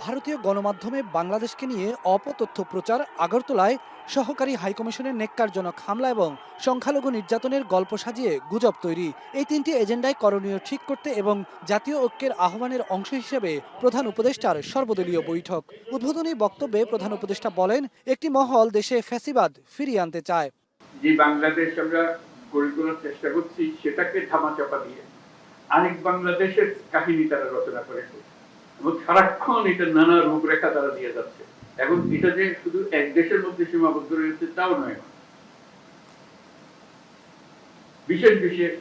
ভারতীয় গণমাধ্যমে বাংলাদেশকে নিয়ে অপতথ্য প্রচার, আগরতলায় সহকারী হাইকমিশনের নেক্কারজনক হামলা এবং সংখ্যালঘু নির্যাতনের গল্প সাজিয়ে গুজব তৈরি, এই তিনটি এজেন্ডায় করণীয় ঠিক করতে এবং জাতীয় ঐক্যের আহ্বানের অংশ হিসেবে প্রধান উপদেষ্টার সর্বদলীয় বৈঠক। উদ্বোধনী বক্তব্যে প্রধান উপদেষ্টা বলেন, একটি মহল দেশে ফ্যাসিবাদ ফিরিয়ে আনতে চায়। যে বাংলাদেশ আমরা গড়ে তোলার চেষ্টা করছি সেটাকে ধামাচাপা দিয়ে আরেক বাংলাদেশের কাহিনী তারা রচনা করেছে এবং সারাক্ষণ এটা নানা রূপরেখা তারা দিয়ে যাচ্ছে। এখন এটা যে শুধু এক দেশের মধ্যে সীমাবদ্ধ রয়েছে তাও নয়, বিশেষ বিশেষ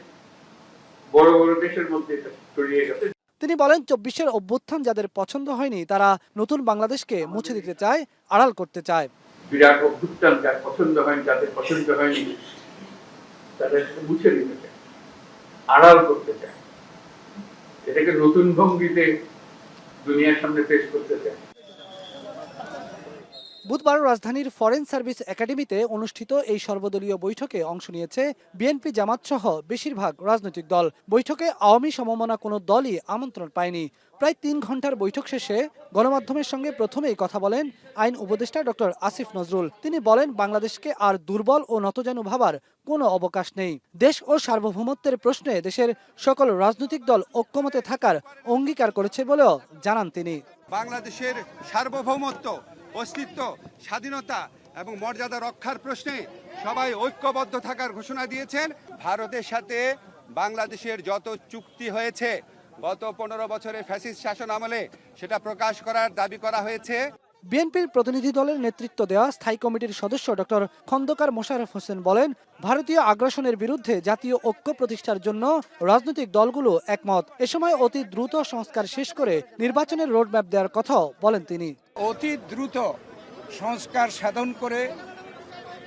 বড় বড় দেশের মধ্যে এটা ছড়িয়ে গেছে। তিনি বলেন, ২৪-এর অভ্যুত্থান যাদের পছন্দ হয়নি তারা নতুন বাংলাদেশকে মুছে দিতে চায়, আড়াল করতে চায়। বিরাট অভ্যুত্থান যার পছন্দ হয়নি, যাদের পছন্দ হয়নি তাদের মুছে দিতে চায়, আড়াল করতে চায়, এটাকে নতুন ভঙ্গিতে দুনিয়ার সামনে পেশ করতে চায়। বুধবার রাজধানীর ফরেন সার্ভিস একাডেমিতে অনুষ্ঠিত এই সর্বদলীয় বৈঠকে অংশ নিয়েছে বিএনপি, জামাত সহ বেশিরভাগ রাজনৈতিক দল। বৈঠকে আওয়ামী সমমনা কোনো দলই আমন্ত্রণ পায়নি। প্রায় ৩ ঘন্টার বৈঠক শেষে গণমাধ্যমের সঙ্গে প্রথমেই কথা বলেন আইন উপদেষ্টা ডক্টর আসিফ নজরুল। তিনি বলেন, বাংলাদেশকে আর দুর্বল ও নতজানু ভাবার কোনো অবকাশ নেই। দেশ ও সার্বভৌমত্বের প্রশ্নে দেশের সকল রাজনৈতিক দল ঐক্যমতে থাকার অঙ্গীকার করেছে বলেও জানান তিনি। বাংলাদেশের সার্বভৌমত্ব, অস্তিত্ব, স্বাধীনতা এবং মর্যাদা রক্ষার প্রশ্নে সবাই ঐক্যবদ্ধ থাকার ঘোষণা দিয়েছেন। ভারতের সাথে বাংলাদেশের যত চুক্তি হয়েছে গত ১৫ বছরে ফ্যাসিস্ট শাসন আমলে সেটা প্রকাশ করার দাবি করা হয়েছে। বিএনপির প্রতিনিধি দলের নেতৃত্ব দেওয়া স্থায়ী কমিটির সদস্য ডক্টর খন্দকার মোশাররফ হোসেন বলেন, ভারতীয় আগ্রাসনের বিরুদ্ধে জাতীয় ঐক্য প্রতিষ্ঠার জন্য রাজনৈতিক দলগুলো একমত। এ সময় অতি দ্রুত সংস্কার শেষ করে নির্বাচনের রোডম্যাপ দেওয়ার কথাও বলেন তিনি। অতি দ্রুত সংস্কার সাধন করে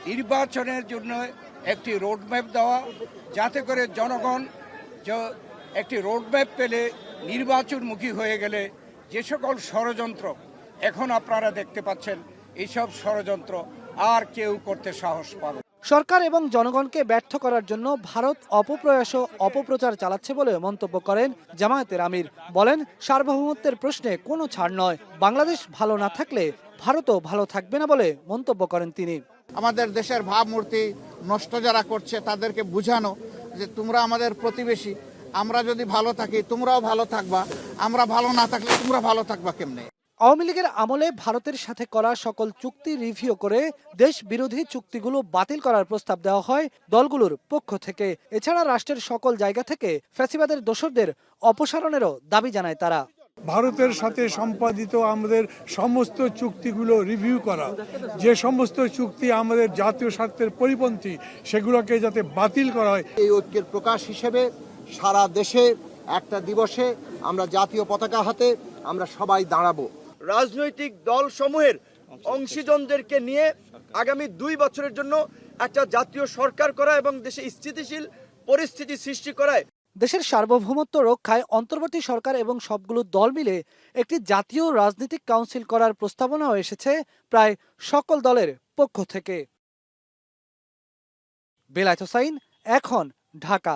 নির্বাচনের জন্য একটি রোডম্যাপ দেওয়া, যাতে করে জনগণ একটি রোডম্যাপ পেলে নির্বাচনমুখী হয়ে গেলে যে সকল ষড়যন্ত্র এখন আপনারা দেখতে পাচ্ছেন, এইসব ষড়যন্ত্র আর কেউ করতে সাহস পাবে। সরকার এবং জনগণকে ব্যর্থ করার জন্য ভারত অপপ্রয়াস ও অপপ্রচার চালাচ্ছে বলে মন্তব্য করেন জামায়াতের আমির। বলেন, সার্বভৌমত্বের প্রশ্নে কোনো ছাড় নয়, বাংলাদেশ ভালো না থাকলে ভারতও ভালো থাকবে না বলে মন্তব্য করেন তিনি। আমাদের দেশের ভাবমূর্তি নষ্ট যারা করছে তাদেরকে বুঝানো যে তোমরা আমাদের প্রতিবেশী, আমরা যদি ভালো থাকি তোমরাও ভালো থাকবা, আমরা ভালো না থাকলে তোমরা ভালো থাকবা কেমনে। আওয়ামী লীগের আমলে ভারতের সাথে করা সকল চুক্তি রিভিউ করে দেশ বিরোধী চুক্তিগুলো বাতিল করার প্রস্তাব দেওয়া হয় দলগুলোর পক্ষ থেকে। এছাড়া রাষ্ট্রের সকল জায়গা থেকে ফ্যাসিবাদের দোসরদের অপসারণেরও দাবি জানায় তারা। ভারতের সাথে সম্পাদিত আমাদের সমস্ত চুক্তিগুলো রিভিউ করা, যে সমস্ত চুক্তি আমাদের জাতীয় স্বার্থের পরিপন্থী সেগুলোকে যাতে বাতিল করা হয়। এই ঐক্যের প্রকাশ হিসেবে সারা দেশে একটা দিবসে আমরা জাতীয় পতাকা হাতে আমরা সবাই দাঁড়াবো। রাজনৈতিক দল সমূহের অংশীজনদেরকে নিয়ে আগামী 2 বছরের জন্য একটা জাতীয় সরকার করা এবং দেশে স্থিতিশীল পরিস্থিতি সৃষ্টি করায় দেশের সার্বভৌমত্ব রক্ষায় অন্তর্বর্তী সরকার এবং সবগুলো দল মিলে একটি জাতীয় রাজনৈতিক কাউন্সিল করার প্রস্তাবনাও এসেছে প্রায় সকল দলের পক্ষ থেকে। বেলায়েত হোসাইন, এখন, ঢাকা।